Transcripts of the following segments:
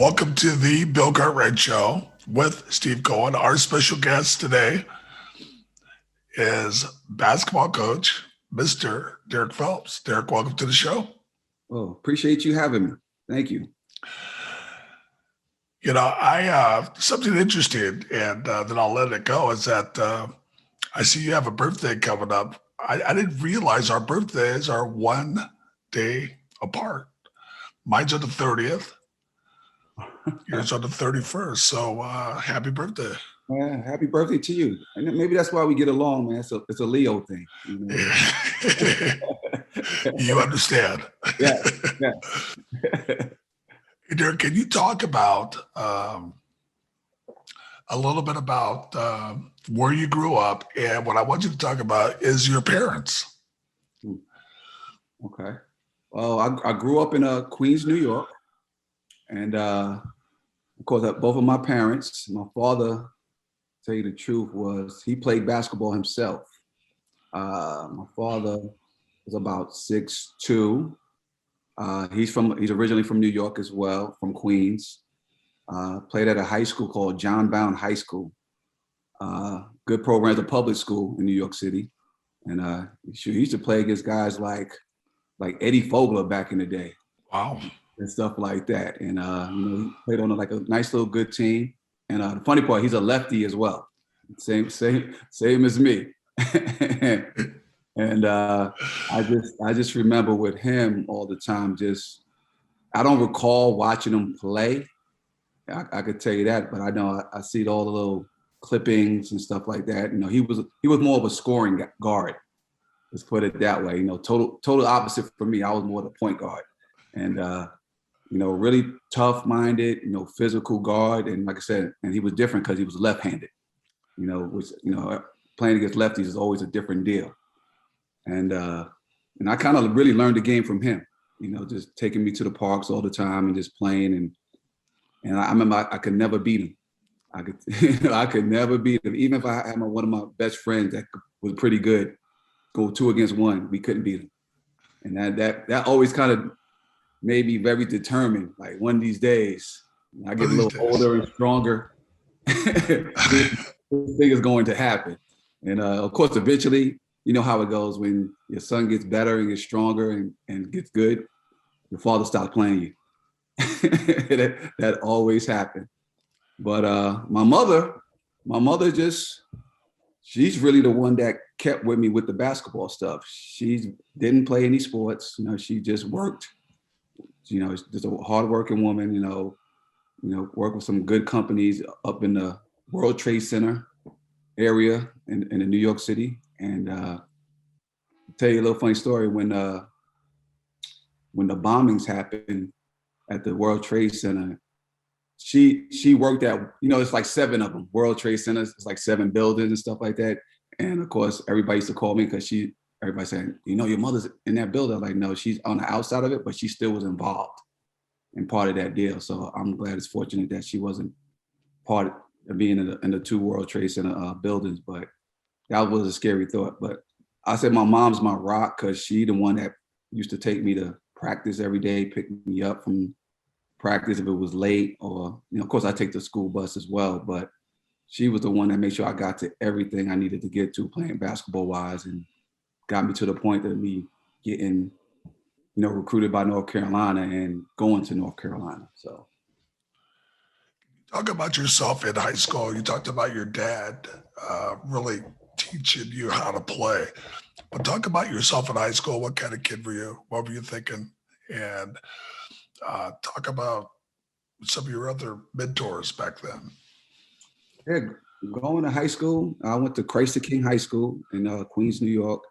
Welcome to the Bill Cartwright Show with Steve Cohen. Our special guest today is basketball coach, Mr. Derrick Phelps. Derrick, welcome to the show. Oh, appreciate you having me. Thank you. You know, I something interesting, and then I'll let it go, is that I see you have a birthday coming up. I didn't realize our birthdays are one day apart. Mine's on the 30th. Yours on the 31st. So happy birthday. Happy birthday to you. And maybe that's why we get along, man. It's a Leo thing. You know? You understand. Yeah. Hey, Derrick, can you talk about a little bit about where you grew up? And what I want you to talk about is your parents. Okay. Well, I grew up in Queens, New York. And of course, both of my parents, my father, to tell you the truth, he played basketball himself. My father was about 6'2". He's originally from New York as well, from Queens. Played at a high school called John Bowne High School. Good program, a public school in New York City. And he used to play against guys like Eddie Fogler back in the day. Wow. And stuff like that. And he played on a nice little good team. And the funny part, he's a lefty as well. Same as me. And I just remember with him all the time, I don't recall watching him play. I could tell you that, but I know I see all the little clippings and stuff like that. You know, he was more of a scoring guard. Let's put it that way. You know, total opposite for me. I was more the point guard. And really tough-minded, physical guard. And like I said, and he was different because he was left-handed, which, playing against lefties is always a different deal. And I kind of really learned the game from him, just taking me to the parks all the time and just playing. And I remember I could never beat him. I could never beat him. Even if I had one of my best friends that was pretty good, go 2 against 1, we couldn't beat him. And that always kind of made me very determined. Like one of these days, I get a little older and stronger, this thing is going to happen. And of course, eventually, you know how it goes when your son gets better and gets stronger and gets good, your father stops playing you. that always happened. But my mother she's really the one that kept with me with the basketball stuff. She didn't play any sports. She just worked. Just a hardworking woman, worked with some good companies up in the World Trade Center area in New York City. And I'll tell you a little funny story. When the bombings happened at the World Trade Center, she worked at, it's like 7 of them, World Trade Centers. It's like 7 buildings and stuff like that. And of course, everybody used to call me because everybody saying, your mother's in that building. I'm like, no, she's on the outside of it, but she still was involved in part of that deal. So I'm glad it's fortunate that she wasn't part of being in the 2 World Trade Center buildings, but that was a scary thought. But I said my mom's my rock because she the one that used to take me to practice every day, pick me up from practice if it was late, or, of course I take the school bus as well, but she was the one that made sure I got to everything I needed to get to playing basketball wise, and got me to the point of me getting, recruited by North Carolina and going to North Carolina. So. Talk about yourself in high school. You talked about your dad really teaching you how to play, but talk about yourself in high school. What kind of kid were you? What were you thinking? And talk about some of your other mentors back then. Yeah, going to high school, I went to Christ the King High School in Queens, New York.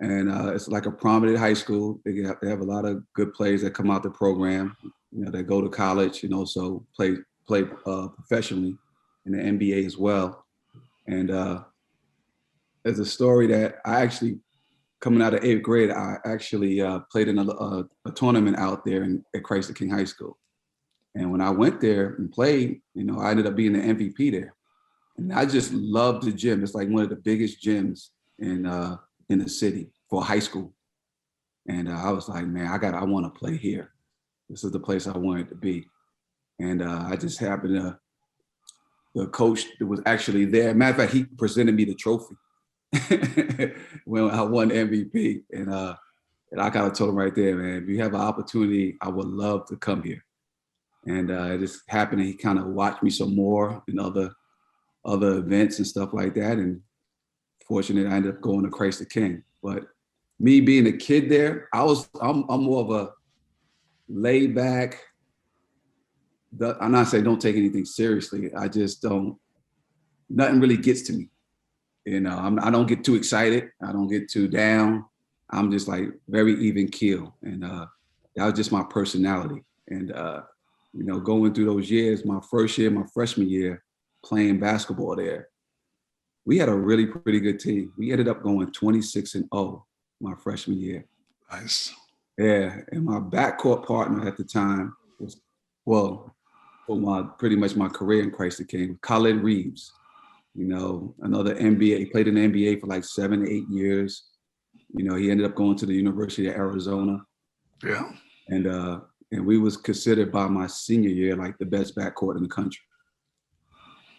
And it's like a prominent high school. They have a lot of good players that come out the program, that go to college and also play professionally in the NBA as well. And there's a story that I actually, coming out of 8th grade, I actually played in a tournament out there at Christ the King High School. And when I went there and played, I ended up being the MVP there. And I just loved the gym. It's like one of the biggest gyms in the city for high school. And I was like, man, I want to play here. This is the place I wanted to be. And I just happened to, the coach that was actually there. Matter of fact, he presented me the trophy when I won MVP. And I kind of told him right there, man, if you have an opportunity, I would love to come here. And it just happened. He kind of watched me some more in other events and stuff like that. And fortunately, I ended up going to Christ the King. But me being a kid there, I'm more of a laid back. I'm not saying don't take anything seriously. I just don't. Nothing really gets to me. You know, I don't get too excited. I don't get too down. I'm just like very even keel, and that was just my personality. And you know, going through those years, my first year, my freshman year, playing basketball there, we had a really pretty good team. We ended up going 26-0 my freshman year. Nice. Yeah, and my backcourt partner at the time was, well, for pretty much my career in Christ the King, Khalid Reeves. You know, another NBA. He played in the NBA for like 7 to 8 years. You know, he ended up going to the University of Arizona. Yeah. And we was considered by my senior year like the best backcourt in the country.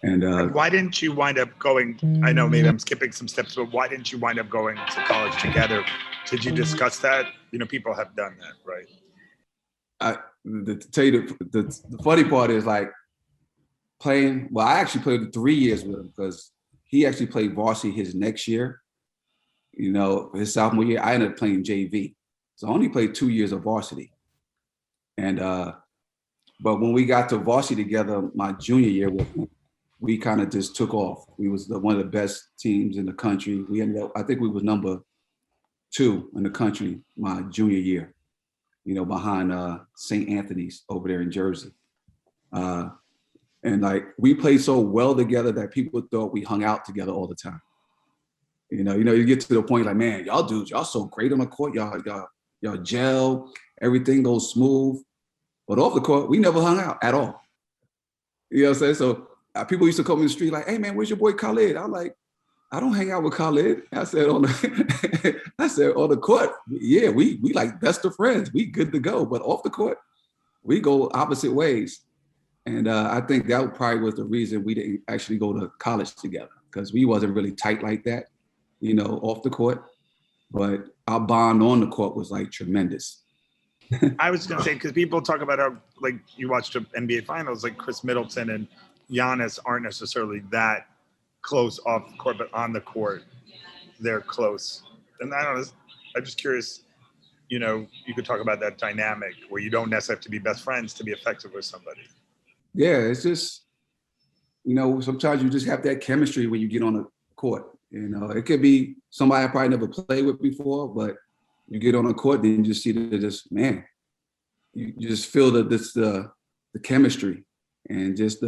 And why didn't you wind up going? I know maybe I'm skipping some steps, but why didn't you wind up going to college together? Did you discuss that? You know, people have done that, right? To tell you the funny part is like playing. Well, I actually played 3 years with him because he actually played varsity his next year. You know, his sophomore year, I ended up playing JV, so I only played 2 years of varsity. And but when we got to varsity together, my junior year with him, we kind of just took off. We was one of the best teams in the country. We ended up, I think we was number 2 in the country my junior year, you know, behind St. Anthony's over there in Jersey. And like, we played so well together that people thought we hung out together all the time. You know, you get to the point like, man, y'all dudes, y'all so great on the court. Y'all gel, everything goes smooth. But off the court, we never hung out at all. You know what I'm saying? So people used to come in the street like, hey man, where's your boy Khalid? I'm like, I don't hang out with Khalid. I said on the court, yeah, we like best of friends. We good to go. But off the court, we go opposite ways. And I think that probably was the reason we didn't actually go to college together, because we wasn't really tight like that, you know, off the court. But our bond on the court was like tremendous. I was going to say, because people talk about how, like, you watched the NBA finals, like Chris Middleton and Giannis aren't necessarily that close off the court, but on the court, they're close. And I don't know, I'm just curious, you know, you could talk about that dynamic where you don't necessarily have to be best friends to be effective with somebody. Yeah, it's just, you know, sometimes you just have that chemistry when you get on the court. You know, it could be somebody I probably never played with before, but you get on the court, then you just see that just, man, you just feel the chemistry and just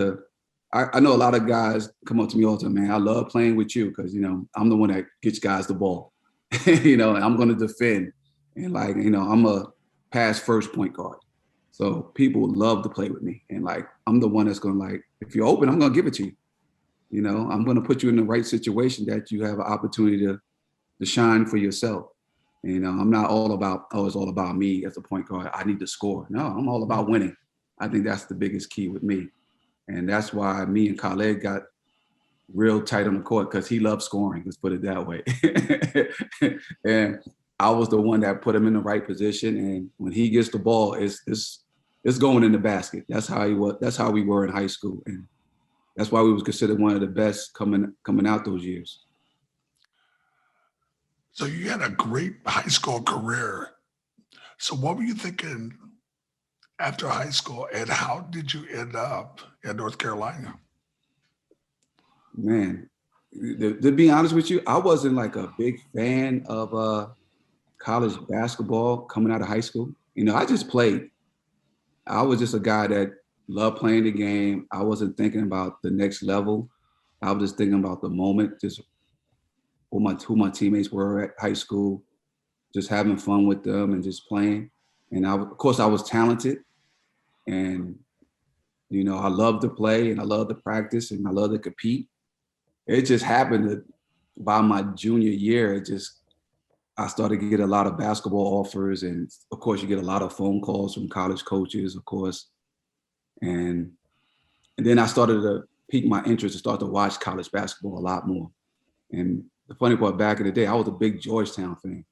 I know a lot of guys come up to me all the time, man, I love playing with you because, you know, I'm the one that gets guys the ball, you know, and I'm going to defend. And like, you know, I'm a pass first point guard. So people love to play with me. And like, I'm the one that's going to, like, if you're open, I'm going to give it to you. You know, I'm going to put you in the right situation that you have an opportunity to shine for yourself. And, you know, I'm not all about, oh, it's all about me as a point guard. I need to score. No, I'm all about winning. I think that's the biggest key with me. And that's why me and Khalid got real tight on the court, because he loves scoring, let's put it that way. And I was the one that put him in the right position. And when he gets the ball, it's going in the basket. That's how he was. That's how we were in high school. And that's why we was considered one of the best coming out those years. So you had a great high school career. So what were you thinking after high school, and how did you end up in North Carolina? Man, to be honest with you, I wasn't like a big fan of college basketball coming out of high school. You know, I just played. I was just a guy that loved playing the game. I wasn't thinking about the next level. I was just thinking about the moment, just who my teammates were at high school, just having fun with them and just playing. And of course, I was talented, and you know, I loved to play and I loved to practice and I loved to compete. It just happened that by my junior year, I started to get a lot of basketball offers, and of course, you get a lot of phone calls from college coaches, of course. And then I started to pique my interest and start to watch college basketball a lot more. And the funny part, back in the day, I was a big Georgetown fan.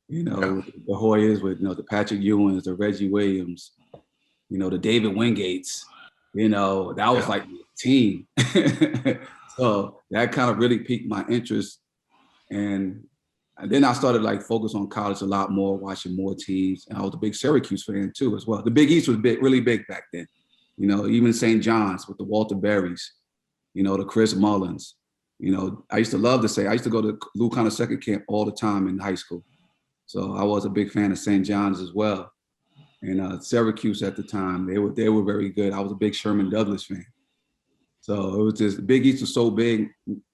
You know, the Hoyas with, you know, the Patrick Ewings, the Reggie Williams, you know, the David Wingates, you know, that was like the team. So that kind of really piqued my interest. And then I started like focus on college a lot more, watching more teams. And I was a big Syracuse fan too, as well. The Big East was really big back then. You know, even St. John's with the Walter Berries, you know, the Chris Mullins. You know, I used to love to say, I used to go to Lou Conner second camp all the time in high school. So I was a big fan of St. John's as well. And Syracuse at the time, they were very good. I was a big Sherman Douglas fan. So it was just, the Big East was so big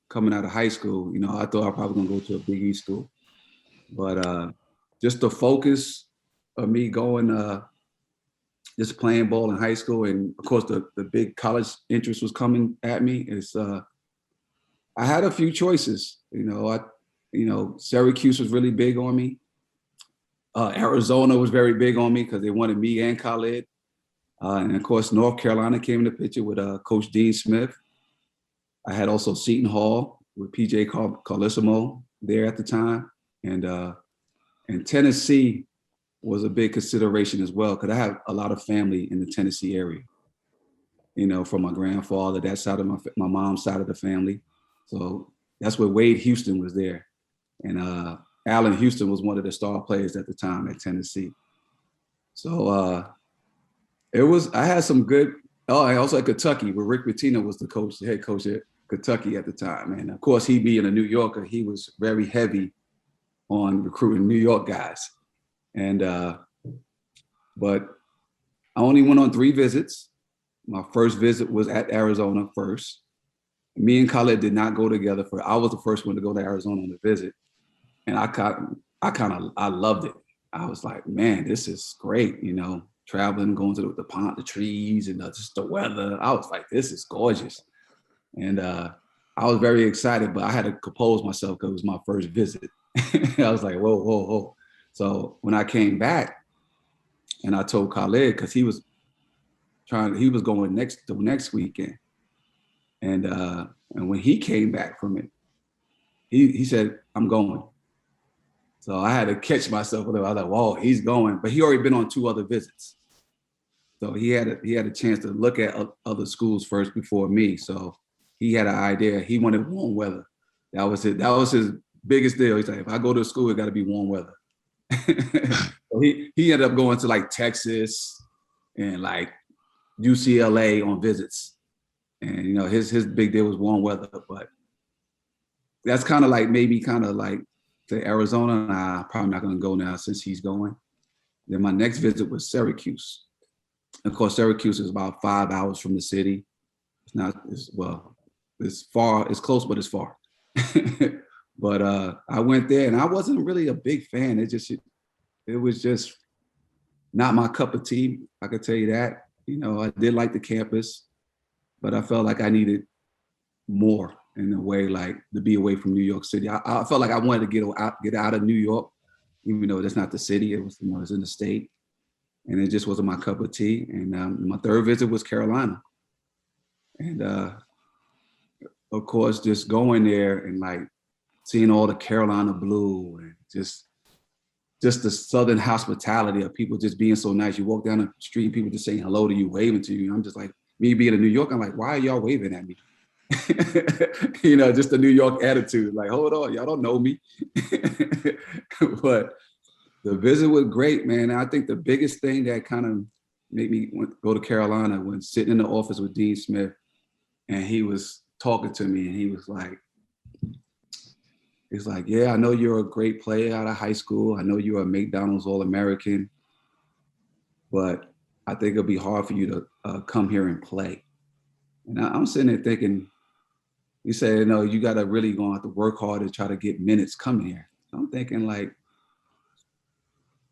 coming out of high school. You know, I thought I was probably gonna go to a Big East school. But just the focus of me going, just playing ball in high school, and of course the big college interest was coming at me, is I had a few choices. You know, Syracuse was really big on me. Arizona was very big on me because they wanted me and Khalid. And of course, North Carolina came in the picture with Coach Dean Smith. I had also Seton Hall with PJ Carlesimo there at the time. And Tennessee was a big consideration as well, because I have a lot of family in the Tennessee area, you know, from my grandfather, that side of my mom's side of the family. So that's where Wade Houston was there. And Allen Houston was one of the star players at the time at Tennessee. So I had some good, I also at Kentucky, where Rick Pitino was the head coach at Kentucky at the time. And of course, he being a New Yorker, he was very heavy on recruiting New York guys. But I only went on 3 visits. My first visit was at Arizona first. Me and Khalid did not go together. I was the first one to go to Arizona on a visit. And I loved it. I was like, man, this is great, you know, traveling, going to the pond, the trees, and just the weather. I was like, this is gorgeous. And I was very excited, but I had to compose myself because it was my first visit. I was like, whoa, whoa, whoa. So when I came back and I told Khalid, because he was going the next weekend. And when he came back from it, he said, I'm going. So I had to catch myself. I was like, whoa, he's going. But he already been on 2 other visits. So he had a chance to look at other schools first before me. So he had an idea. He wanted warm weather. That was it. That was his biggest deal. He's like, if I go to school, it got to be warm weather. So he ended up going to like Texas and like UCLA on visits. And, you know, his big deal was warm weather. But that's kind of like maybe kind of like to Arizona. Nah, probably not going to go now since he's going. Then my next visit was Syracuse. Of course, Syracuse is about 5 hours from the city. It's far. It's close, but it's far. But I went there, and I wasn't really a big fan. It was just not my cup of tea. I could tell you that. You know, I did like the campus, but I felt like I needed more in a way, like to be away from New York City. I felt like I wanted to get out of New York, even though that's not the city. It was, you know, it's in the state, and it just wasn't my cup of tea. And my third visit was Carolina, and of course, just going there and like seeing all the Carolina blue and just the Southern hospitality of people just being so nice. You walk down the street, people just saying hello to you, waving to you. I'm just like, me being in New York, I'm like, why are y'all waving at me? You know, just the New York attitude. Like, hold on, y'all don't know me. But the visit was great, man. I think the biggest thing that kind of made me go to Carolina when sitting in the office with Dean Smith, and he was talking to me, and he was like, yeah, I know you're a great player out of high school. I know you're a McDonald's All-American, but I think it'll be hard for you to come here and play. And I'm sitting there thinking, he said, no, you got to really go have to work hard to try to get minutes coming here. I'm thinking like,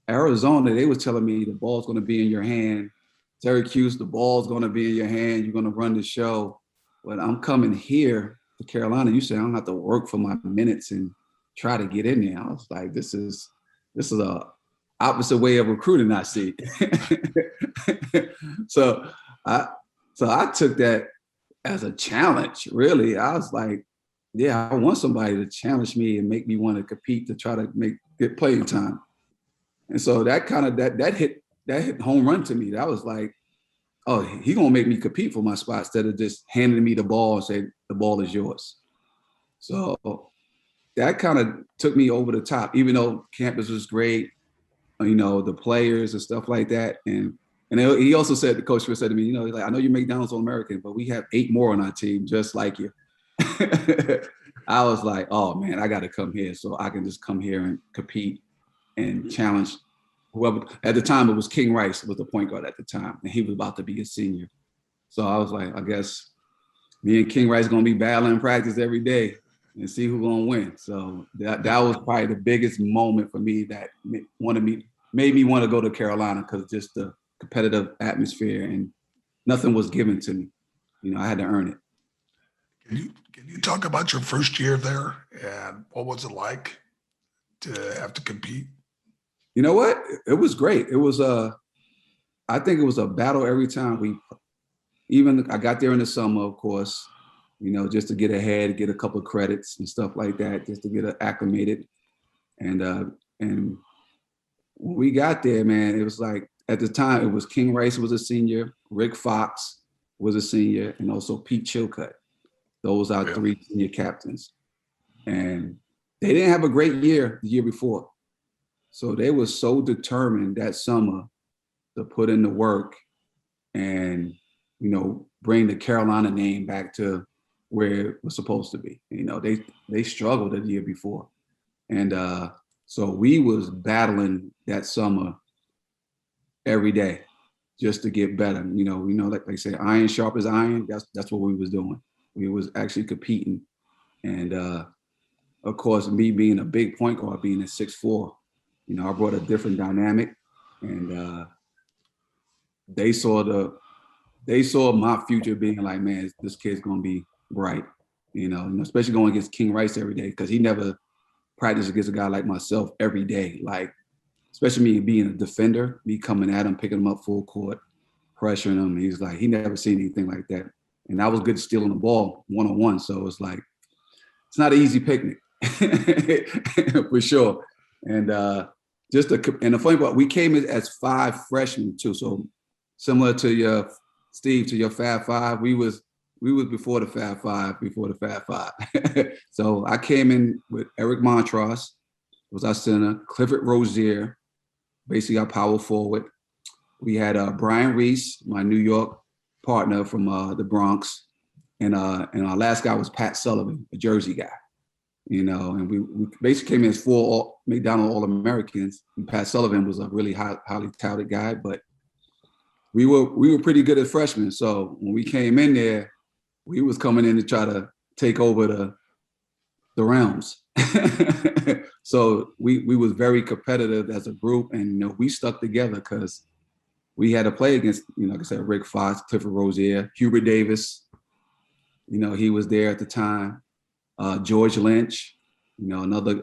Arizona, they was telling me the ball's going to be in your hand. Syracuse, the ball's going to be in your hand. You're going to run the show. But I'm coming here to Carolina. You say I don't have to work for my minutes and try to get in there. I was like, this is a opposite way of recruiting I see. So So I took that as a challenge, really. I was like, yeah, I want somebody to challenge me and make me want to compete to try to get playing time. And so that kind of that hit home run to me. That was like, oh, he gonna make me compete for my spot instead of just handing me the ball and say the ball is yours. So that kind of took me over the top, even though campus was great, the players and stuff like that. And he also said, the coach said to me, like, I know you're McDonald's All-American, but we have 8 more on our team just like you. I was like, oh man, I got to come here so I can just come here and compete and challenge whoever. At the time, it was King Rice was the point guard at the time, and he was about to be a senior. So I was like, I guess me and King Rice going to be battling in practice every day and see who's going to win. So that was probably the biggest moment for me that made me want to go to Carolina, because just the competitive atmosphere, and nothing was given to me. I had to earn it. Can you talk about your first year there and what was it like to have to compete? You know what? It was great. It was I think it was a battle every time I got there in the summer, of course, just to get ahead, get a couple of credits and stuff like that, just to get acclimated. And when we got there, man, it was like, at the time, it was King Rice was a senior, Rick Fox was a senior, and also Pete Chilcutt. Those are 3 senior captains. And they didn't have a great year the year before. So they were so determined that summer to put in the work and, bring the Carolina name back to where it was supposed to be. They struggled the year before. And so we was battling that summer every day just to get better. Like they say, iron sharp as iron. That's what we was doing. We was actually competing. And of course, me being a big point guard, being at 6'4", I brought a different dynamic. And they saw my future being like, man, this kid's gonna be bright. Especially going against King Rice every day, because he never practiced against a guy like myself every day. Like, especially me being a defender, me coming at him, picking him up full court, pressuring him. He's like, he never seen anything like that. And I was good at stealing the ball one-on-one. So it's like, it's not an easy picnic for sure. And and the funny part, we came in as 5 freshmen too. So similar to your Fab Five, we was before the Fab Five. So I came in with Eric Montross, was our center, Clifford Rozier, basically our power forward. We had Brian Reese, my New York partner from the Bronx, and our last guy was Pat Sullivan, a Jersey guy. And we basically came in as 4 McDonald All-Americans. And Pat Sullivan was a really highly touted guy, but we were pretty good as freshmen. So when we came in there, we was coming in to try to take over the realms. So we was very competitive as a group, and we stuck together because we had to play against, like I said, Rick Fox, Clifford Rozier, Hubert Davis. He was there at the time. George Lynch, another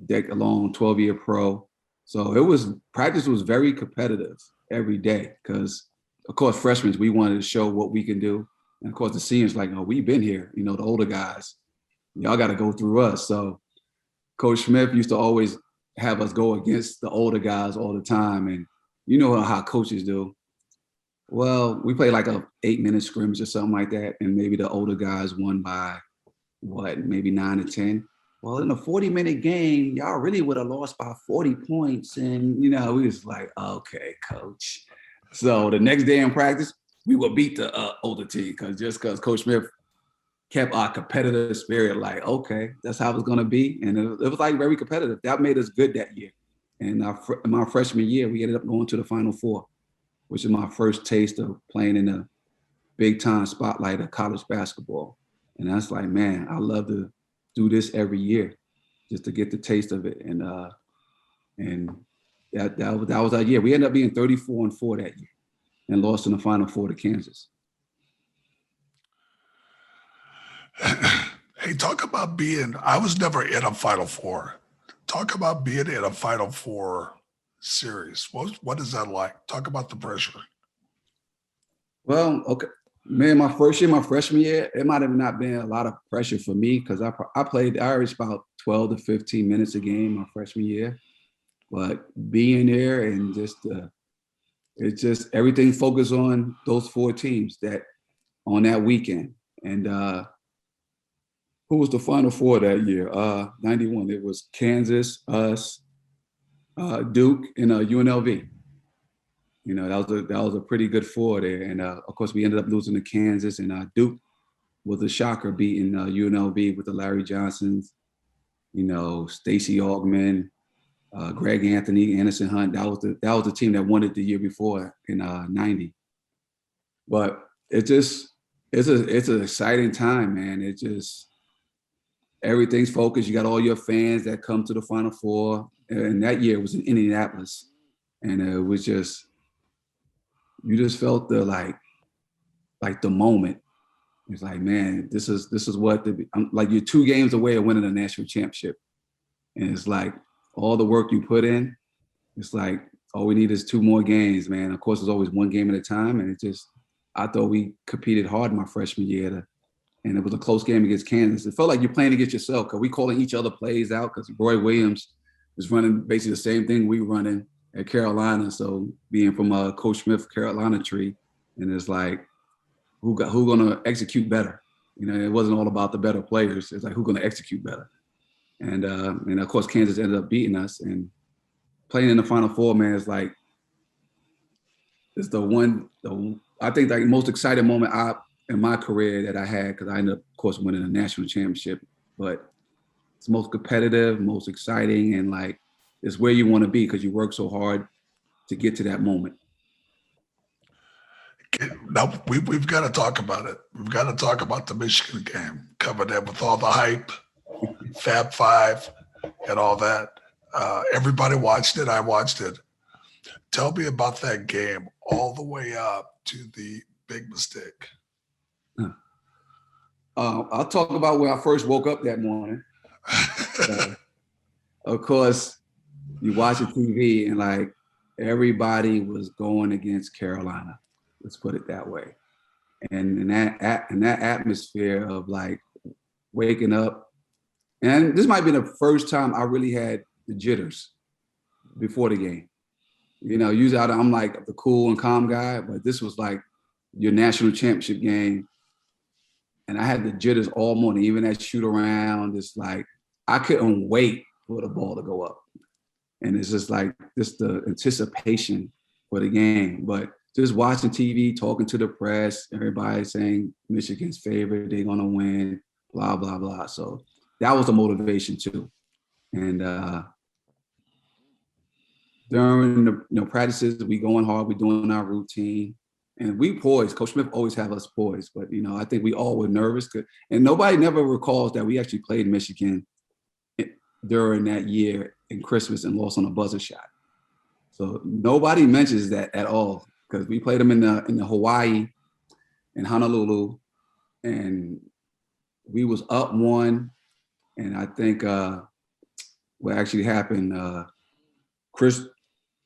decade-long 12-year pro. So practice was very competitive every day because, of course, freshmen, we wanted to show what we can do. And of course, the seniors like, oh, we've been here. The older guys, y'all got to go through us. So Coach Smith used to always have us go against the older guys all the time. And you know how coaches do. Well, we played like a 8-minute scrimmage or something like that. And maybe the older guys won by maybe 9 or 10. Well, in a 40-minute game, y'all really would have lost by 40 points. And, we was like, okay, coach. So the next day in practice, we would beat the older team because Coach Smith kept our competitive spirit like, okay, that's how it's going to be. And it was like very competitive. That made us good that year. And in my freshman year, we ended up going to the Final Four, which is my first taste of playing in a big-time spotlight of college basketball. And that's like, man, I love to do this every year just to get the taste of it. And that was our year. We ended up being 34-4 that year and lost in the Final Four to Kansas. Hey, talk about I was never in a Final Four. Talk about being in a Final Four series. What is that like? Talk about the pressure. Well, okay. Man, my first year, my freshman year, it might have not been a lot of pressure for me because I played, I averaged about 12 to 15 minutes a game my freshman year. But being there and it's just everything focused on those four teams that on that weekend. And who was the Final Four that year? 91. It was Kansas, us, Duke, and UNLV. You know, that was a pretty good four there. And of course, we ended up losing to Kansas, and Duke was a shocker beating UNLV with the Larry Johnsons, you know, Stacey Augmon, Greg Anthony, Anderson Hunt. That was the team that won it the year before in '90. But it's an exciting time, man. It just everything's focused. You got all your fans that come to the Final Four, and that year was in Indianapolis, and it was just you just felt the like the moment. It's like, man, this is what I'm like. You're 2 games away of winning a national championship, and it's like all the work you put in. It's like all we need is 2 more games, man. Of course, it's always 1 game at a time, and I thought we competed hard my freshman year, and it was a close game against Kansas. It felt like you're playing against yourself because we calling each other plays out because Roy Williams is running basically the same thing we running at Carolina. So being from Coach Smith Carolina tree, and it's like who gonna execute better? You know, it wasn't all about the better players. It's like who gonna execute better. And of course Kansas ended up beating us and playing in the Final Four. Man, is like it's I think the most exciting moment in my career that I had because I ended up, of course, winning a national championship. But it's most competitive, most exciting, and like it's where you want to be because you work so hard to get to that moment. Now we've got to talk about it. We've got to talk about the Michigan game, cover that with all the hype, Fab Five, and all that. Everybody watched it. I watched it. Tell me about that game all the way up to the big mistake. I'll talk about when I first woke up that morning. Of course, you watch the TV and like everybody was going against Carolina. Let's put it that way. And in that atmosphere of like waking up, and this might be the first time I really had the jitters before the game. You know, usually I'm like the cool and calm guy, but this was like your national championship game. And I had the jitters all morning, even that shoot around. It's like, I couldn't wait for the ball to go up. And it's just like, just the anticipation for the game. But just watching TV, talking to the press, everybody saying Michigan's favorite, they're gonna win, blah, blah, blah. So that was the motivation too. And during the practices, we going hard, we doing our routine. And we poised. Coach Smith always have us poised, but I think we all were nervous. And nobody never recalls that we actually played Michigan during that year in Christmas and lost on a buzzer shot. So nobody mentions that at all because we played them in the Hawaii in Honolulu, and we was up 1. And I think what actually happened,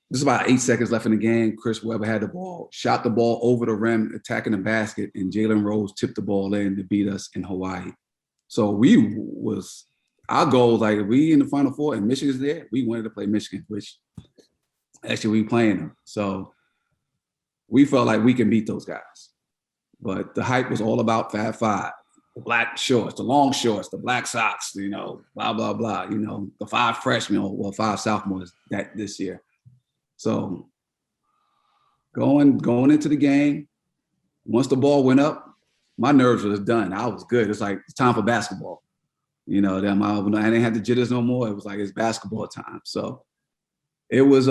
this is about 8 seconds left in the game. Chris Webber had the ball, shot the ball over the rim, attacking the basket, and Jalen Rose tipped the ball in to beat us in Hawaii. So our goal was like, if we in the Final Four and Michigan's there, we wanted to play Michigan, which actually we playing them. So we felt like we can beat those guys. But the hype was all about Fab Five, the black shorts, the long shorts, the black socks, blah, blah, blah, the 5 freshmen or 5 sophomores this year. So going into the game, once the ball went up, my nerves was done. I was good. It's like, it's time for basketball. I didn't have the jitters no more. It was like, it's basketball time. So it was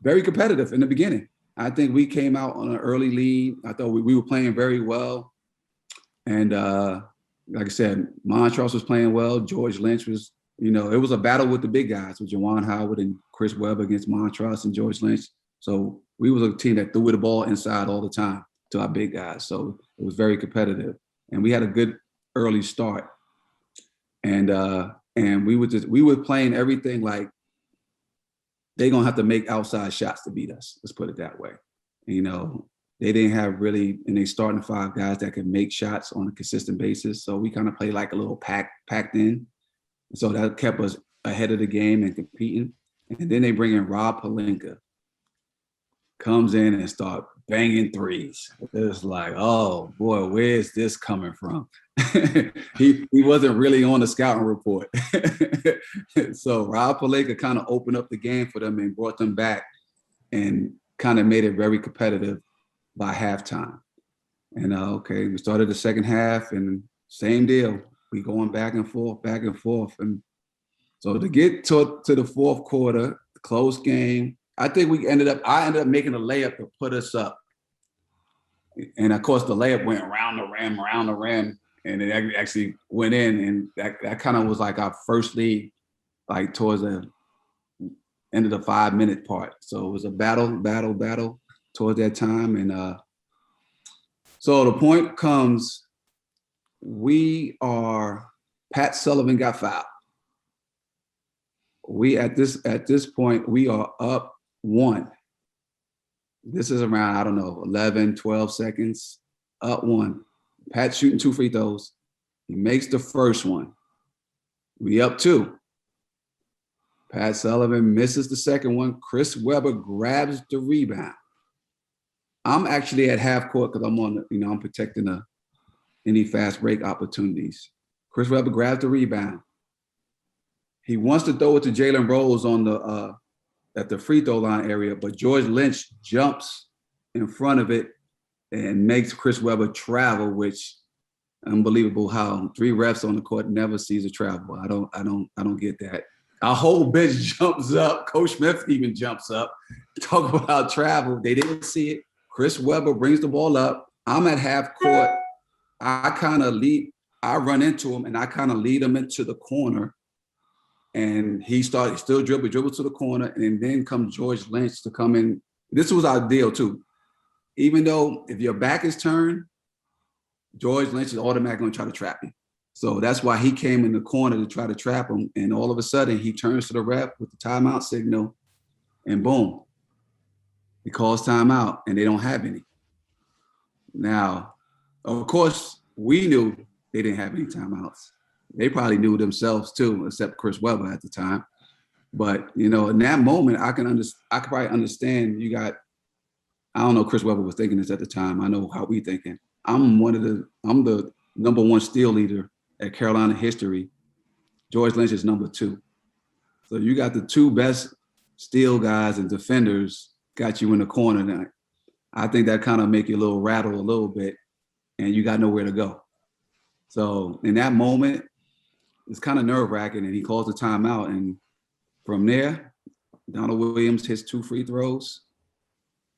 very competitive in the beginning. I think we came out on an early lead. I thought we were playing very well. And like I said, Montross was playing well. George Lynch was, it was a battle with the big guys, with Juwan Howard and Chris Webber against Montross and George Lynch. So we was a team that threw the ball inside all the time to our big guys. So it was very competitive. And we had a good early start. And we were playing everything like they're gonna have to make outside shots to beat us. Let's put it that way. they didn't have really, and they starting 5 guys that can make shots on a consistent basis. So we kind of played like a little packed in. So that kept us ahead of the game and competing. And then they bring in Rob Pelinka, comes in and start banging threes. It's like, oh boy, where's this coming from? he wasn't really on the scouting report. So Rob Pelinka kind of opened up the game for them and brought them back and kind of made it very competitive by halftime. And okay, we started the second half and same deal. We going back and forth. And so to get to the fourth quarter, close game, I think I ended up making a layup to put us up. And of course the layup went around the rim, and it actually went in. And that kind of was like our first lead, like towards the end of the 5-minute part. So it was a battle towards that time. And so the point comes, Pat Sullivan got fouled. We at this point, we are up 1. This is around, I don't know, 11, 12 seconds, up 1. Pat shooting 2 free throws. He makes the first one. We up 2. Pat Sullivan misses the second one. Chris Webber grabs the rebound. I'm actually at half court because I'm protecting any fast break opportunities. Chris Webber grabs the rebound. He wants to throw it to Jalen Rose on at the free throw line area, but George Lynch jumps in front of it and makes Chris Webber travel, which unbelievable how 3 refs on the court never sees a travel. I don't get that. Our whole bench jumps up. Coach Smith even jumps up. Talk about travel. They didn't see it. Chris Webber brings the ball up. I'm at half court. I run into him and I kind of lead him into the corner. And he still dribble to the corner. And then comes George Lynch to come in. This was our deal too. Even though if your back is turned, George Lynch is automatically going to try to trap you. So that's why he came in the corner to try to trap him. And all of a sudden he turns to the ref with the timeout signal and boom, he calls timeout and they don't have any. Now, of course, we knew they didn't have any timeouts. They probably knew themselves too, except Chris Webber at the time. But, in that moment, I could probably understand I don't know Chris Webber was thinking this at the time. I know how we thinking. I'm the number 1 steal leader at Carolina history. George Lynch is number 2. So you got the 2 best steal guys and defenders got you in the corner now. I think that kind of make you rattle a little bit and you got nowhere to go. So in that moment, it's kind of nerve-wracking, and he calls the timeout. And from there, Donald Williams hits 2 free throws,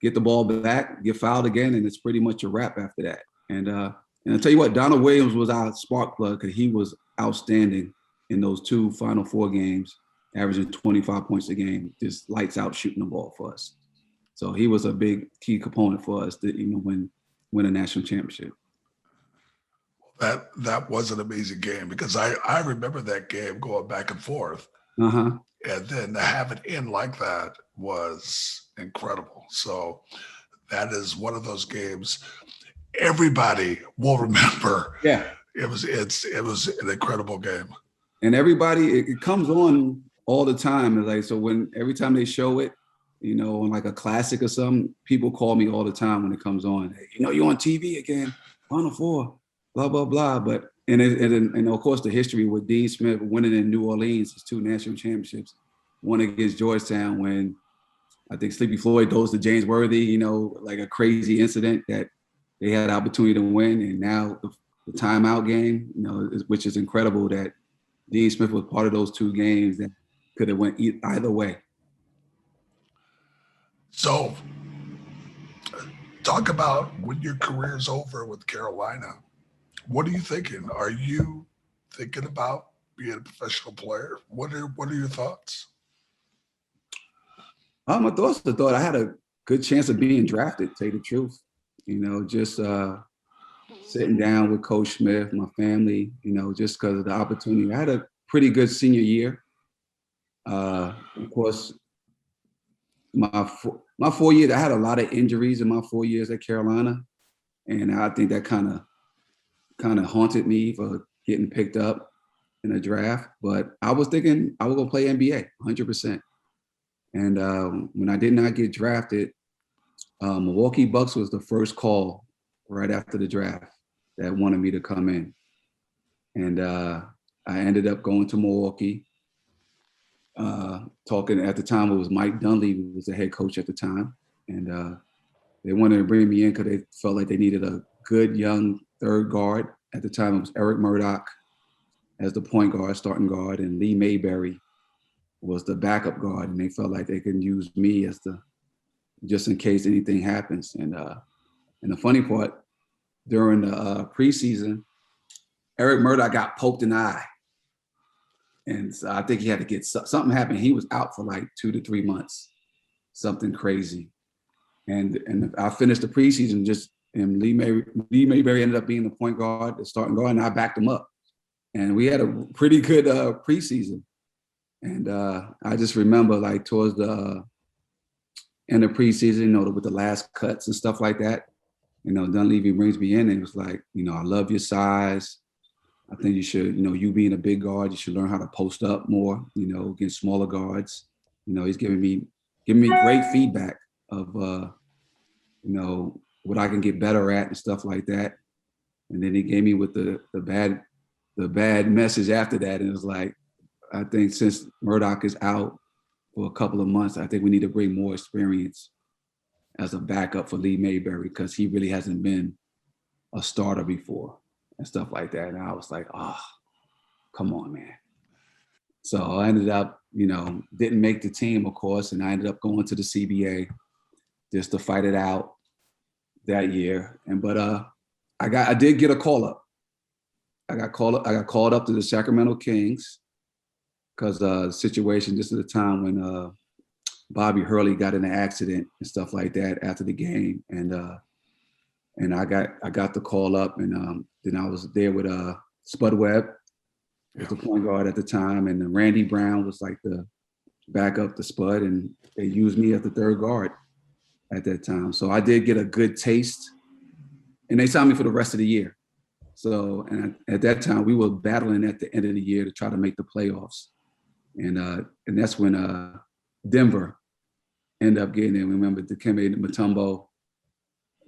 get the ball back, get fouled again, and it's pretty much a wrap after that. And I'll tell you what, Donald Williams was our spark plug because he was outstanding in those 2 Final Four games, averaging 25 points a game, just lights out shooting the ball for us. So he was a big key component for us to win a national championship. That was an amazing game because I remember that game going back and forth. Uh-huh. And then to have it in like that was incredible. So that is one of those games everybody will remember. Yeah. It was an incredible game. And everybody, it comes on all the time. Every time they show it, on like a classic or something, people call me all the time when it comes on. Hey, you're on TV again, Final Four. Blah, blah, blah. But and of course the history with Dean Smith winning in New Orleans, his 2 national championships, one against Georgetown when I think Sleepy Floyd goes to James Worthy, like a crazy incident that they had the opportunity to win. And now the timeout game, which is incredible that Dean Smith was part of those 2 games that could have went either way. So talk about when your career's over with Carolina. What are you thinking? Are you thinking about being a professional player? What are your thoughts? My thoughts I had a good chance of being drafted, to tell you the truth. Just sitting down with Coach Smith, my family, just because of the opportunity. I had a pretty good senior year. Of course, my 4 years, I had a lot of injuries in my 4 years at Carolina, and I think that kind of haunted me for getting picked up in a draft. But I was thinking I was gonna play NBA 100%. And when I did not get drafted, Milwaukee Bucks was the first call right after the draft that wanted me to come in. And I ended up going to Milwaukee. Talking at the time, it was Mike Dunleavy who was the head coach at the time. And they wanted to bring me in because they felt like they needed a good young third guard. At the time, it was Eric Murdoch as the point guard, starting guard, and Lee Mayberry was the backup guard. And they felt like they could use me as just in case anything happens. And the funny part, during the preseason, Eric Murdoch got poked in the eye. And so I think he had to get something happened. He was out for like 2 to 3 months, something crazy. And I finished the preseason and Lee Mayberry ended up being the point guard, the starting guard, and I backed him up. And we had a pretty good preseason. And I just remember like towards the end of preseason, with the last cuts and stuff like that, Dunleavy brings me in and was like, I love your size. I think you should, you being a big guard, you should learn how to post up more, against smaller guards. He's giving me great feedback of, what I can get better at and stuff like that. And then he gave me with the bad message after that. And it was like, I think since Murdoch is out for a couple of months, I think we need to bring more experience as a backup for Lee Mayberry because he really hasn't been a starter before and stuff like that. And I was like, come on, man. So I ended up, didn't make the team, of course, and I ended up going to the CBA just to fight it out that year. But I did get a call up. I got called up to the Sacramento Kings because the situation, this is the time when Bobby Hurley got in an accident and stuff like that after the game. And I got the call up, and then I was there with Spud Webb, was the point guard at the time, and then Randy Brown was like the backup to Spud, and they used me as the third guard at that time. So I did get a good taste, and they signed me for the rest of the year. So, and at that time we were battling at the end of the year to try to make the playoffs, and that's when Denver ended up getting in. Remember Dikembe Mutombo.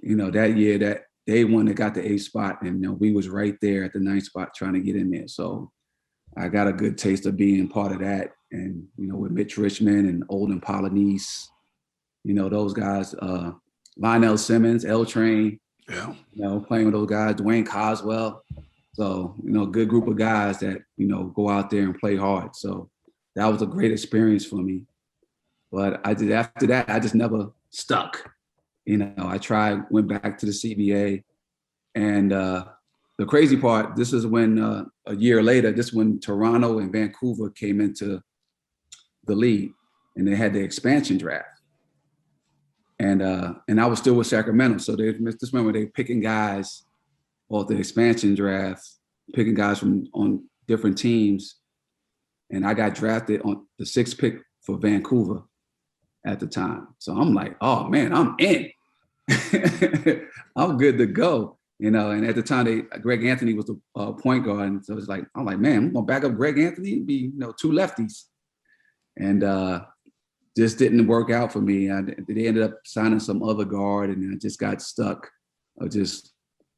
That year that they won, they got the 8th spot, and we was right there at the 9th spot trying to get in there. So I got a good taste of being part of that, and with Mitch Richmond and Olden Polynice, those guys, Lionel Simmons, L Train, playing with those guys, Dwayne Coswell. So good group of guys that go out there and play hard. So that was a great experience for me. But after that, I just never stuck. I went back to the CBA, and the crazy part, this is when a year later, this is when Toronto and Vancouver came into the league, and they had the expansion draft, and I was still with Sacramento, so this remember they picking guys off the expansion draft, picking guys on different teams, and I got drafted on the 6th pick for Vancouver at the time. So I'm like, oh man, I'm in. I'm good to go. And at the time, Greg Anthony was the point guard, and so it's like, I'm like, man, I'm gonna back up Greg Anthony and be, 2 lefties, and just didn't work out for me. They ended up signing some other guard, and I just got stuck of just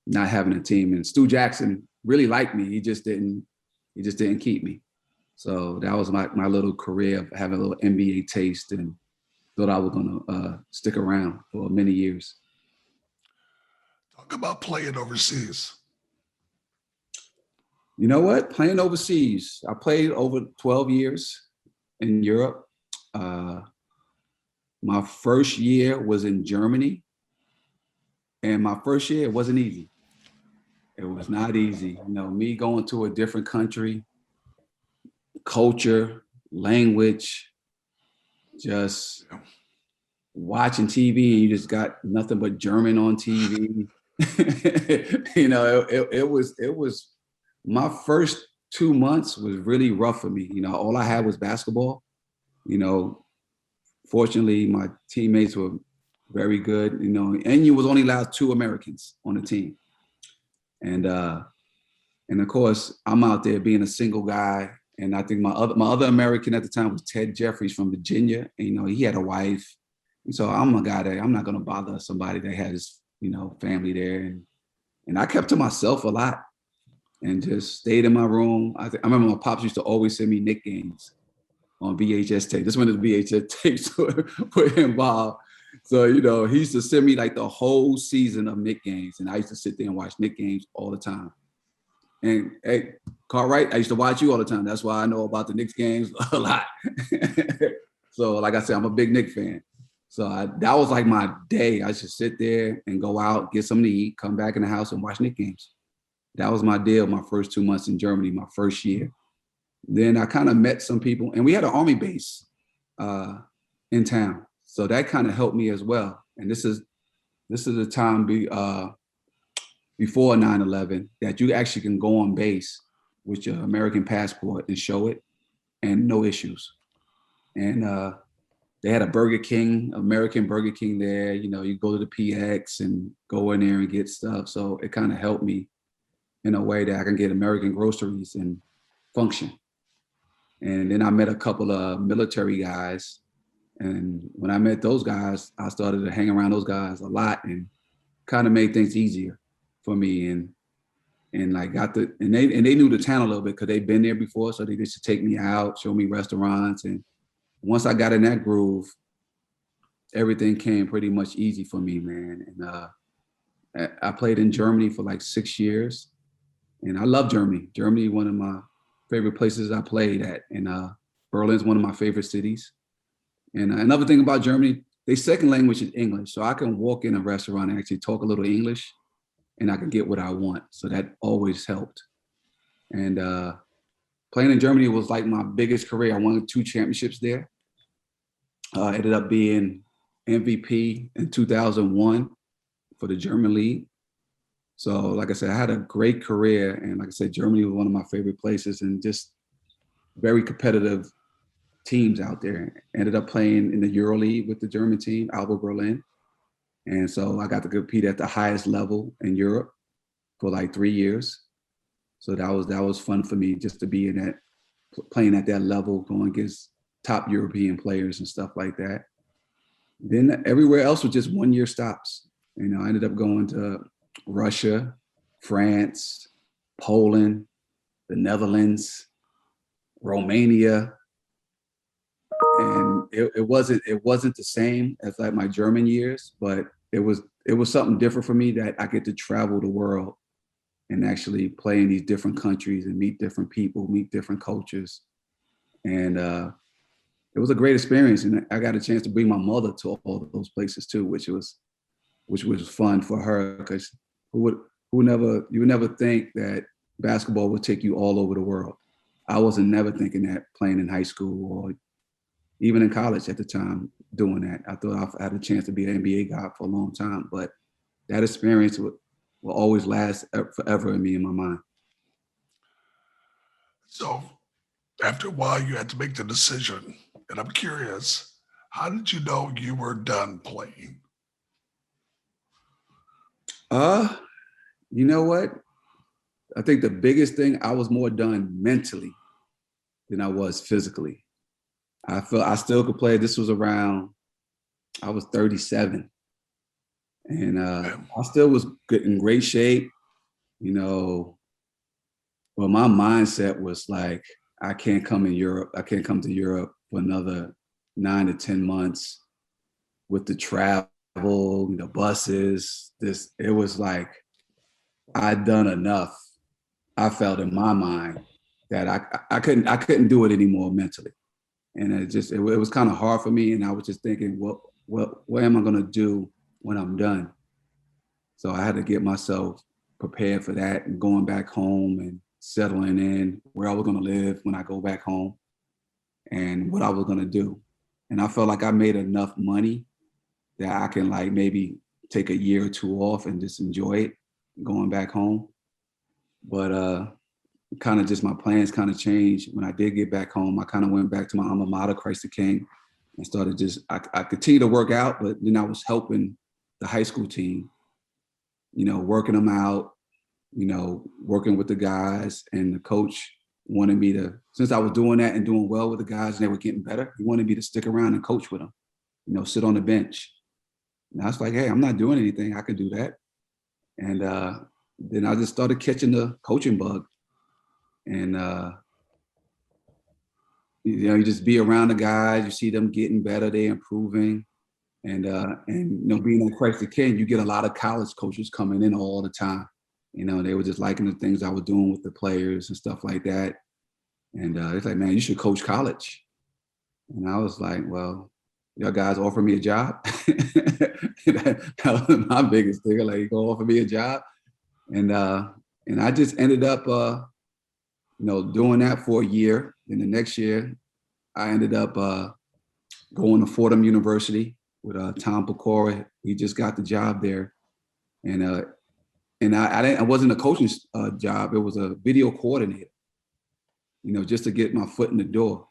not having a team. And Stu Jackson really liked me. He just didn't keep me. So that was my little career of having a little NBA taste, and thought I was gonna stick around for many years. Talk about playing overseas. You know what? Playing overseas. I played over 12 years in Europe. My first year was in Germany. And my first year, it wasn't easy. It was not easy. Me going to a different country, culture, language, just watching TV, and you just got nothing but German on TV. It was my first 2 months was really rough for me. All I had was basketball, fortunately, my teammates were very good, you know, and you was only allowed 2 Americans on the team. And of course, I'm out there being a single guy. And I think my other American at the time was Ted Jeffries from Virginia. And, you know, he had a wife. And so I'm a guy that I'm not going to bother somebody that has, you know, family there. And I kept to myself a lot and just stayed in my room. I remember my pops used to always send me Knick games on VHS tape. This one is VHS tapes were involved. So, you know, he used to send me like the whole season of Knick games. And I used to sit there and watch Knick games all the time. And hey, Cartwright, I used to watch you all the time. That's why I know about the Knicks games a lot. So, like I said, I'm a big Knicks fan. So that was like my day. I should sit there and go out, get something to eat, come back in the house and watch Knicks games. That was my deal my first 2 months in Germany, my first year. Then I kind of met some people, and we had an Army base in town. So that kind of helped me as well. And this is a time before 9/11 that you actually can go on base with your American passport and show it, and no issues. And they had a Burger King, American Burger King there. You know, you go to the PX and go in there and get stuff. So it kind of helped me in a way that I can get American groceries and function. And then I met a couple of military guys. And when I met those guys, I started to hang around those guys a lot and kind of made things easier for me. And like they knew the town a little bit because they'd been there before. So they used to take me out, show me restaurants. And once I got in that groove, everything came pretty much easy for me, man. And I played in Germany for like 6 years. And I love Germany. Germany, one of my favorite places I played at. And Berlin's one of my favorite cities. And another thing about Germany, their second language is English. So I can walk in a restaurant and actually talk a little English and I can get what I want. So that always helped. And playing in Germany was like my biggest career. I won 2 championships there. Ended up being MVP in 2001 for the German league. So like I said, I had a great career. And like I said, Germany was one of my favorite places and just very competitive teams out there. Ended up playing in the EuroLeague with the German team, Alba Berlin. And so I got to compete at the highest level in Europe for like 3 years. So that was fun for me just to be in that, playing at that level, going against top European players and stuff like that. Then everywhere else was just 1 year stops. You know, I ended up going to Russia, France, Poland, the Netherlands, Romania. And it wasn't the same as like my German years, but it was something different for me that I get to travel the world and actually play in these different countries and meet different people, meet different cultures. And it was a great experience. And I got a chance to bring my mother to all of those places too, which was fun for her, because you would never think that basketball would take you all over the world. I wasn't never thinking that playing in high school or even in college at the time doing that. I thought I had a chance to be an NBA guy for a long time, but that experience will always last forever in me, in my mind. So after a while, you had to make the decision. And I'm curious, how did you know you were done playing? You know what? I think the biggest thing, I was more done mentally than I was physically. I felt I still could play. This was around, I was 37. And I still was good, in great shape, you know. Well, my mindset was like, I can't come to Europe for another 9 to 10 months with the travel, the buses. It was like, I'd done enough. I felt in my mind that I couldn't do it anymore mentally. And it was kind of hard for me. And I was just thinking, what am I going to do when I'm done? So I had to get myself prepared for that and going back home and settling in where I was going to live when I go back home and what I was going to do. And I felt like I made enough money that I can like maybe take a year or 2 off and just enjoy it going back home. But kind of just my plans kind of changed. When I did get back home, I kind of went back to my alma mater, Christ the King, and started I continued to work out, but then I was helping the high school team, working them out, working with the guys, and the coach wanted me to, since I was doing that and doing well with the guys and they were getting better, he wanted me to stick around and coach with them, sit on the bench. And I was like, hey, I'm not doing anything. I can do that. And then I just started catching the coaching bug. And, you just be around the guys, you see them getting better, they improving. And being on Christ the King, you get a lot of college coaches coming in all the time. They were just liking the things I was doing with the players and stuff like that. And it's like, man, you should coach college. And I was like, well, y'all guys offer me a job. That was my biggest thing. Like, you gonna offer me a job? And I just ended up, doing that for a year. And the next year, I ended up going to Fordham University with Tom Pecora. He just got the job there. And I wasn't a coaching job. It was a video coordinator, just to get my foot in the door.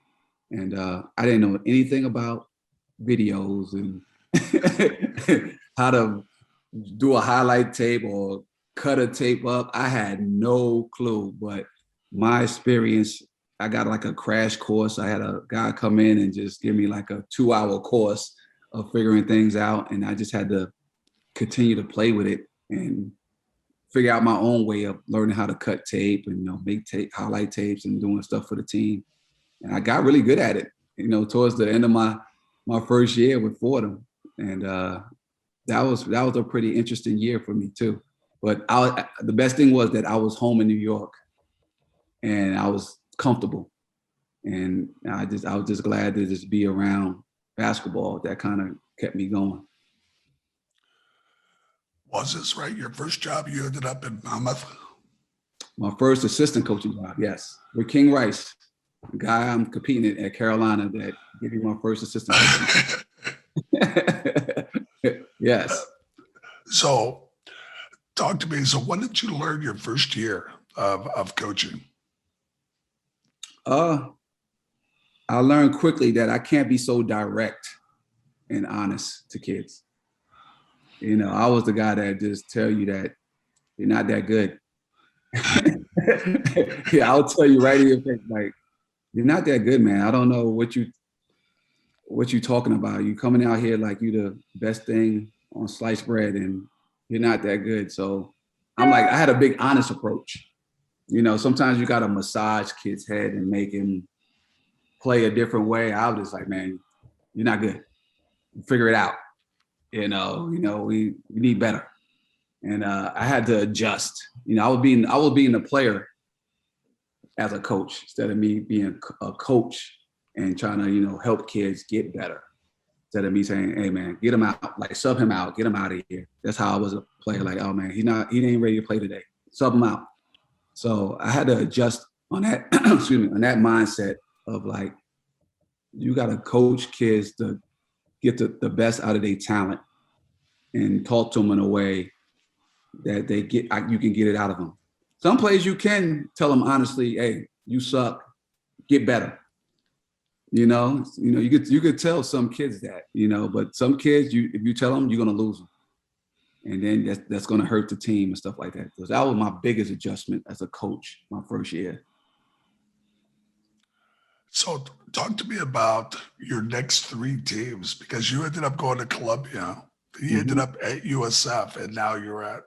And I didn't know anything about videos and how to do a highlight tape or cut a tape up. I had no clue, but my experience, I got like a crash course. I had a guy come in and just give me like a 2-hour course of figuring things out. And I just had to continue to play with it and figure out my own way of learning how to cut tape and, make highlight tapes and doing stuff for the team. And I got really good at it, towards the end of my first year with Fordham. And that was a pretty interesting year for me too. But the best thing was that I was home in New York and I was comfortable. And I was just glad to just be around basketball. That kind of kept me going. Was this right? Your first job, you ended up in Monmouth? My first assistant coaching job, yes. With King Rice, the guy I'm competing at Carolina that gave me my first assistant coaching. Yes. So talk to me. So when did you learn your first year of coaching? I learned quickly that I can't be so direct and honest to kids. I was the guy that just tell you that you're not that good. Yeah, I'll tell you right in your face, like, you're not that good, man. I don't know what you talking about. You coming out here like you the best thing on sliced bread and you're not that good. So I'm like, I had a big honest approach. Sometimes you got to massage kids' head and make him play a different way. I was just like, man, you're not good. Figure it out. We need better. And I had to adjust. I was being a player as a coach instead of me being a coach and trying to, help kids get better. Instead of me saying, hey man, get him out, like sub him out, get him out of here. That's how I was a player. Like, oh man, he ain't ready to play today. Sub him out. So I had to adjust on that, on that mindset of like, you got to coach kids to get the best out of their talent and talk to them in a way that you can get it out of them. Some plays you can tell them honestly, hey, you suck, get better. You could tell some kids that, but some kids, if you tell them, you're going to lose them. And then that's going to hurt the team and stuff like that. So that was my biggest adjustment as a coach my first year. So talk to me about your next 3 teams, because you ended up going to Columbia. You ended up at USF, and now you're at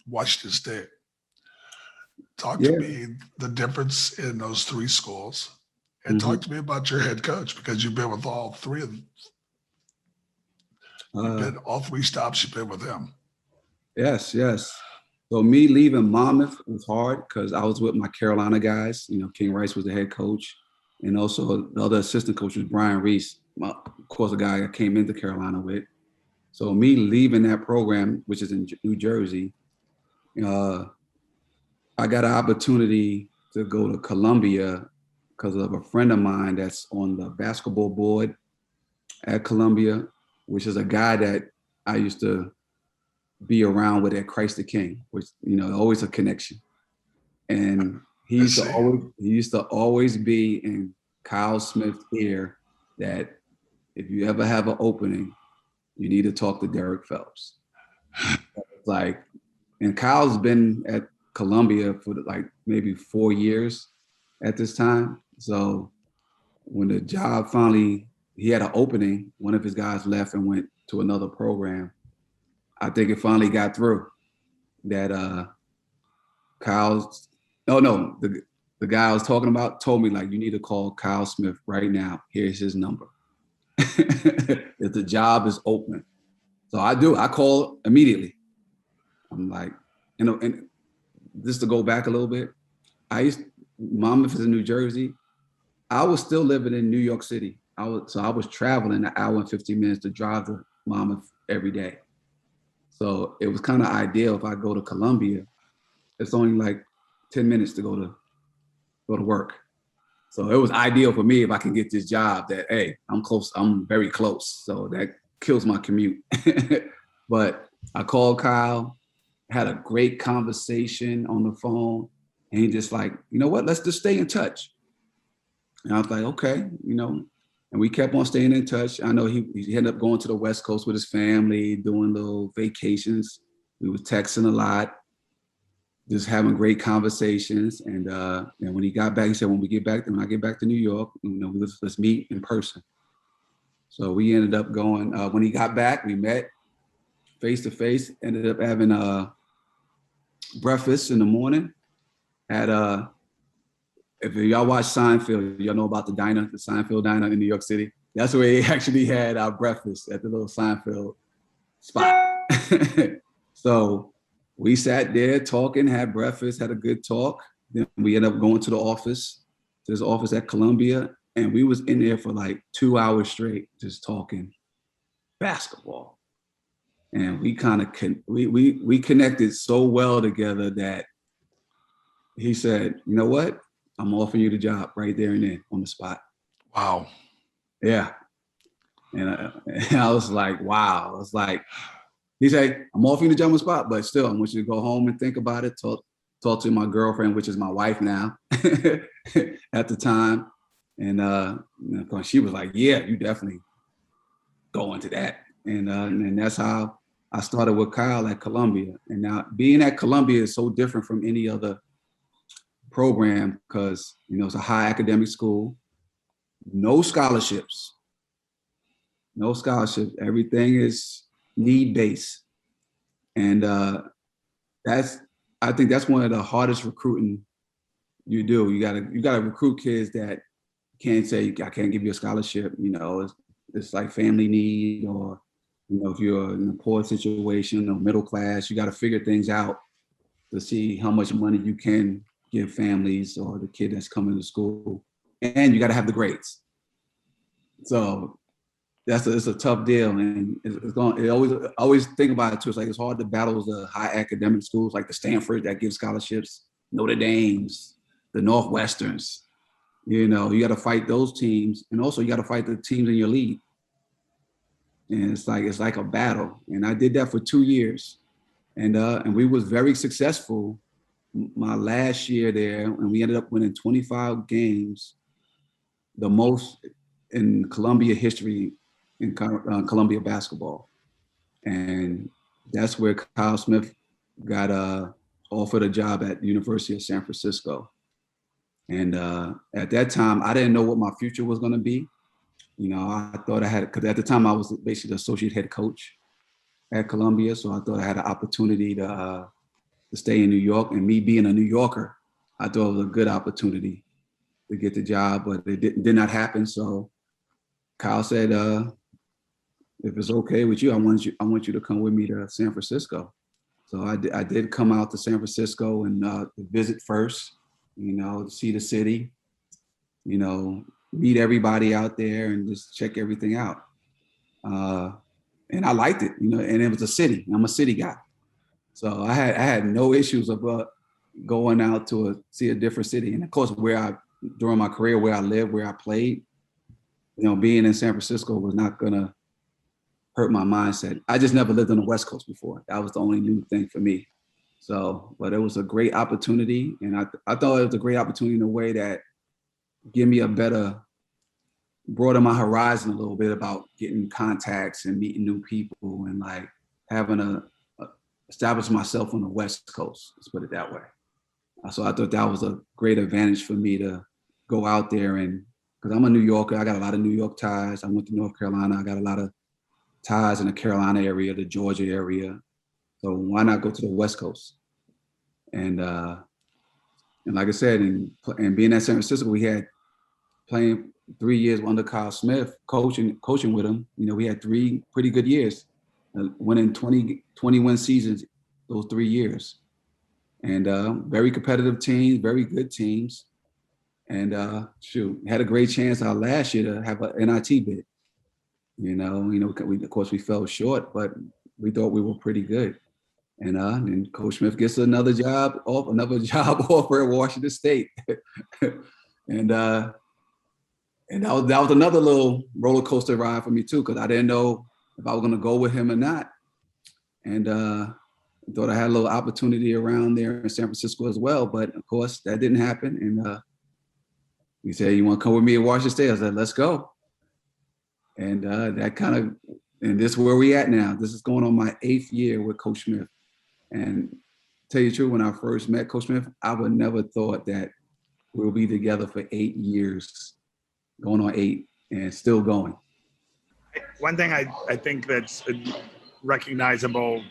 Washington State. Talk to me the difference in those 3 schools, and talk to me about your head coach, because you've been with all 3 of them. You've been all 3 stops. You've been with him. Yes. So me leaving Monmouth was hard because I was with my Carolina guys. King Rice was the head coach, and also the other assistant coach was Brian Reese, of course, a guy I came into Carolina with. So me leaving that program, which is in New Jersey, I got an opportunity to go to Columbia because of a friend of mine that's on the basketball board at Columbia, which is a guy that I used to be around with at Christ the King, which, always a connection. And he used to always be in Kyle Smith's ear that if you ever have an opening, you need to talk to Derrick Phelps. Like, and Kyle's been at Columbia for like maybe 4 years at this time. So when the job finally, he had an opening, one of his guys left and went to another program. I think it finally got through that Kyle's, oh no, the guy I was talking about told me, like, you need to call Kyle Smith right now. Here's his number. If the job is open. So I call immediately. I'm like, and just to go back a little bit, Monmouth is in New Jersey. I was still living in New York City. I was traveling an hour and 15 minutes to drive to Monmouth every day. So it was kind of ideal if I go to Columbia. It's only like 10 minutes to go to work. So it was ideal for me if I can get this job that, hey, I'm close, I'm very close. So that kills my commute. But I called Kyle, had a great conversation on the phone, and he just like, you know what, let's just stay in touch. And I was like, okay, and we kept on staying in touch. I know he ended up going to the West Coast with his family, doing little vacations. We were texting a lot, just having great conversations. And when he got back, he said, when I get back to New York, let's meet in person. So we ended up going, when he got back, we met face to face, ended up having breakfast in the morning at if y'all watch Seinfeld, y'all know about the Seinfeld diner in New York City. That's where he actually had our breakfast, at the little Seinfeld spot. So we sat there talking, had breakfast, had a good talk. Then we ended up going to his office at Columbia, and we was in there for like 2 hours straight, just talking basketball. And we kind of we connected so well together that he said, you know what? I'm offering you the job right there and then on the spot. Wow. Yeah. And I was like, wow. I was like, he said, I'm offering you the job on the spot, but still, I want you to go home and think about it. Talk to my girlfriend, which is my wife now at the time. And she was like, yeah, you definitely go into that. And that's how I started with Kyle at Columbia. And now being at Columbia is so different from any other program because it's a high academic school, no scholarships. Everything is need-based, and I think that's one of the hardest recruiting you do. You gotta recruit kids that can't say I can't give you a scholarship. It's like family need, or if you're in a poor situation or middle class, you got to figure things out to see how much money you can give families or the kid that's coming to school, and you got to have the grades. So it's a tough deal, and I always think about it too. It's like it's hard to battle the high academic schools like the Stanford that give scholarships, Notre Dames, the Northwesterns. You got to fight those teams, and also you got to fight the teams in your league. And it's like a battle. And I did that for 2 years, and we was very successful my last year there, and we ended up winning 25 games, the most in Columbia history in Columbia basketball. And that's where Kyle Smith got offered a job at the University of San Francisco. And at that time, I didn't know what my future was going to be. I thought I had, because at the time I was basically the associate head coach at Columbia. So I thought I had an opportunity to stay in New York, and me being a New Yorker, I thought it was a good opportunity to get the job, but it did not happen. So Kyle said, if it's okay with you, I want you to come with me to San Francisco. So I did come out to San Francisco and visit first, see the city, meet everybody out there and just check everything out. And I liked it, and it was a city. I'm a city guy. So I had no issues about going out to see a different city. And of course, during my career, where I lived, where I played, being in San Francisco was not gonna hurt my mindset. I just never lived on the West Coast before. That was the only new thing for me. So, but it was a great opportunity. And I thought it was a great opportunity in a way that give me a better broadened my horizon a little bit about getting contacts and meeting new people and like having establish myself on the West Coast. Let's put it that way. So I thought that was a great advantage for me to go out there, and because I'm a New Yorker, I got a lot of New York ties. I went to North Carolina. I got a lot of ties in the Carolina area, the Georgia area. So why not go to the West Coast? And like I said, and being at San Francisco, we had playing 3 years under Kyle Smith, coaching with him. You know, we had 3 pretty good years, winning 21 seasons those 3 years. And very competitive teams, very good teams. And had a great chance last year to have an NIT bid. You know, of course we fell short, but we thought we were pretty good. And Coach Smith gets another job offer at Washington State. and that was another little roller coaster ride for me too, because I didn't know if I was gonna go with him or not. And thought I had a little opportunity around there in San Francisco as well, but of course that didn't happen. And he said, "You want to come with me at Washington State?" I said, "Let's go." And and this is where we at now. This is going on my 8th year with Coach Smith. And tell you the truth, when I first met Coach Smith, I would never thought that we'll be together for 8 years, going on 8 and still going. One thing I think that's a recognizable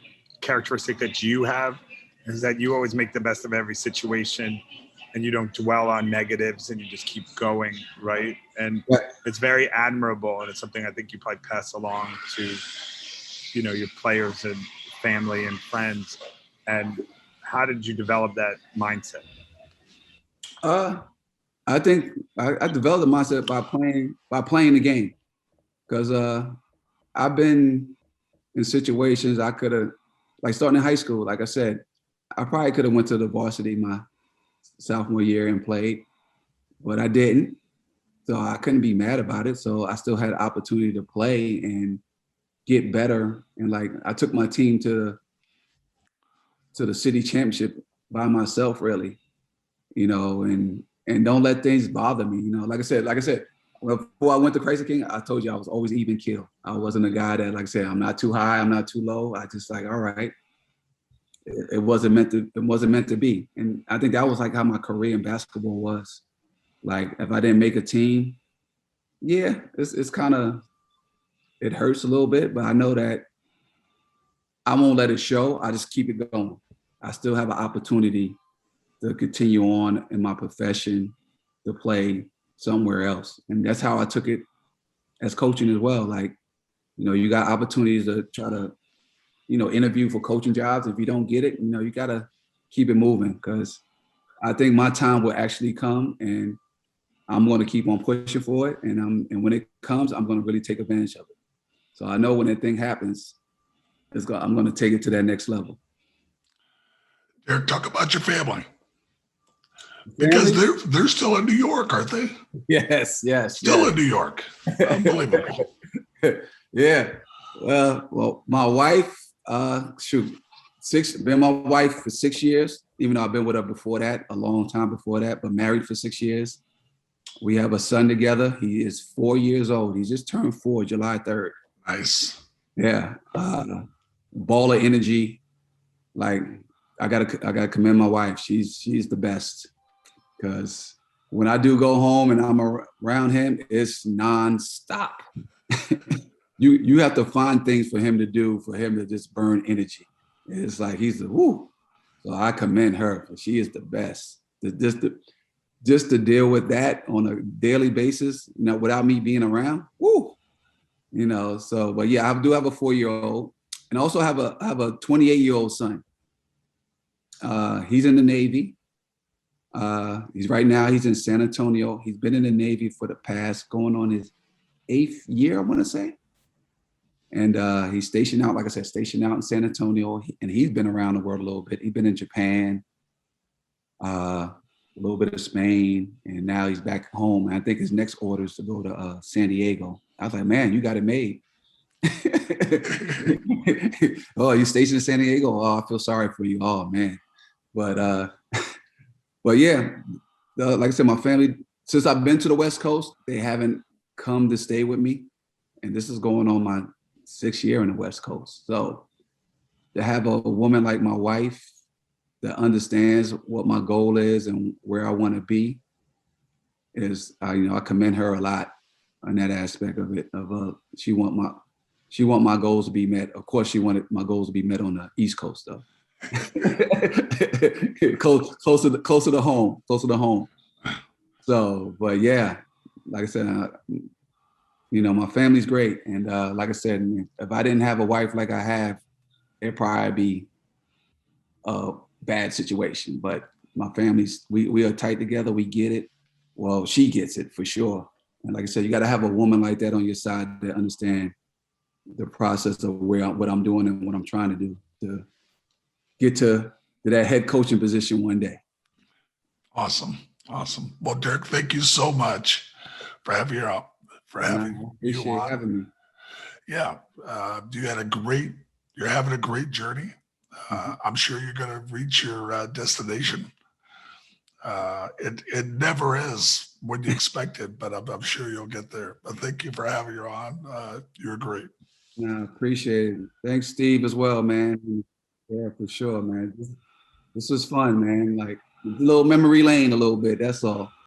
characteristic that you have is that you always make the best of every situation, and you don't dwell on negatives, and you just keep going, right? And it's very admirable, and it's something I think you probably pass along to, your players and family and friends. And how did you develop that mindset? I think I developed the mindset by playing the game, because I've been in situations I could have, like starting in high school, like I said, I probably could have went to the varsity my sophomore year and played, but I didn't. So I couldn't be mad about it. So I still had the opportunity to play and get better. And like, I took my team to the city championship by myself, really, and don't let things bother me. Like I said, before I went to Crazy King, I told you I was always even keel. I wasn't a guy that, like I said, I'm not too high, I'm not too low. I just like, all right. It wasn't meant to be. And I think that was like how my career in basketball was. Like, if I didn't make a team, yeah, it's kind of, it hurts a little bit, but I know that I won't let it show. I just keep it going. I still have an opportunity to continue on in my profession, to play somewhere else. And that's how I took it as coaching as well. Like, you got opportunities to try to, interview for coaching jobs. If you don't get it, you got to keep it moving, because I think my time will actually come, and I'm going to keep on pushing for it. And when it comes, I'm going to really take advantage of it. So I know when that thing happens, I'm going to take it to that next level. Derrick, talk about your family. Because they're still in New York, aren't they? Yes. Still in New York. Unbelievable. Yeah. Well, my wife, been my wife for 6 years, even though I've been with her before that, a long time before that, but married for 6 years. We have a son together. He is 4 years old. He just turned 4, July 3rd. Nice. Yeah. Ball of energy. Like, I gotta commend my wife. She's the best, because when I do go home and I'm around him, it's nonstop. You have to find things for him to do, for him to just burn energy. It's like he's the woo. So I commend her. She is the best. Just to deal with that on a daily basis, without me being around, woo. So, but yeah, I do have a 4-year-old, and also have a 28-year-old son. He's in the Navy. He's in San Antonio. He's been in the Navy for the past, going on his 8th year, I want to say. And he's stationed out in San Antonio. And he's been around the world a little bit. He's been in Japan, a little bit of Spain, and now he's back home. And I think his next order is to go to San Diego. I was like, man, you got it made. Oh, you stationed in San Diego? Oh, I feel sorry for you. Oh, man. But yeah, like I said, my family, since I've been to the West Coast, they haven't come to stay with me. And this is going on my 6th year in the West Coast. So to have a woman like my wife that understands what my goal is and where I want to be is, I commend her a lot on that aspect of it. She want my goals to be met. Of course, she wanted my goals to be met on the East Coast, though. closer to home. So, but yeah, like I said, my family's great, and like I said, if I didn't have a wife like I have, it'd probably be a bad situation. But my family's we are tight together. We get it. Well, she gets it for sure. And like I said, you got to have a woman like that on your side that understand the process of what I'm doing and what I'm trying to do to get to that head coaching position one day. Awesome. Well, Derrick, thank you so much for having you on. Appreciate having me. Yeah, you're having a great journey. I'm sure you're going to reach your destination. It never is when you expect it, but I'm sure you'll get there. But thank you for having you on. You're great. No, appreciate it. Thanks, Steve, as well, man. Yeah, for sure, man. This was fun, man. Like a little memory lane a little bit. That's all.